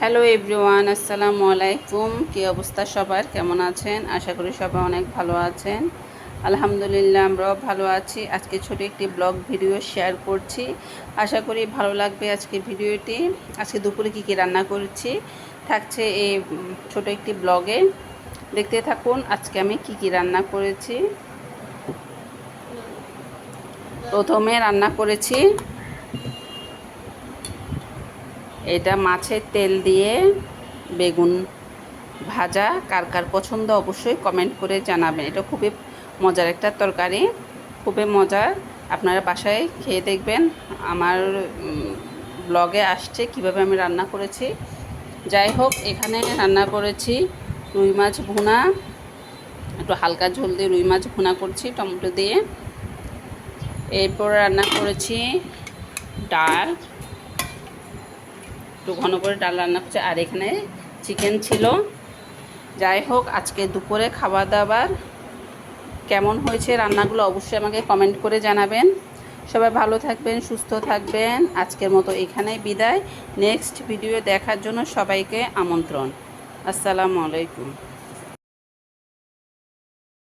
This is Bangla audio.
হ্যালো এভরিওয়ান, আসসালামু আলাইকুম। কী অবস্থা সবার, কেমন আছেন? আশা করি সবাই অনেক ভালো আছেন। আলহামদুলিল্লাহ, আমরাও ভালো আছি। আজকে ছোট একটি ব্লগ ভিডিও শেয়ার করছি, আশা করি ভালো লাগবে আজকে ভিডিওটি। আজকে দুপুরে কী কী রান্না করেছি থাকছে এই ছোট একটি ব্লগে, দেখতে থাকুন। আজকে আমি কী কী রান্না করেছি। প্রথমে রান্না করেছি এটা মাছের তেল দিয়ে বেগুন ভাজা। কার কার পছন্দ অবশ্যই কমেন্ট করে জানাবেন। এটা খুবই মজার একটা তরকারি, খুবই মজার। আপনারা বাসায় খেয়ে দেখবেন। আমার ব্লগে আসছে কিভাবে আমি রান্না করেছি। যাই হোক, এখানে রান্না করেছি রুই মাছ ভুনা, একটু হালকা ঝোল দিয়ে রুই মাছ ভুনা করছি টমেটো দিয়ে। এরপর রান্না করেছি ডাল, একটু ঘন করে ডাল রান্না করছি। আর এখানে চিকেন ছিল। যাই হোক, আজকে দুপুরে খাওয়া দাওয়ার কেমন হয়েছে রান্নাগুলো অবশ্যই আমাকে কমেন্ট করে জানাবেন। সবাই ভালো থাকবেন, সুস্থ থাকবেন। আজকের মতো এখানেই বিদায়। নেক্সট ভিডিও দেখার জন্য সবাইকে আমন্ত্রণ। আসসালামু আলাইকুম।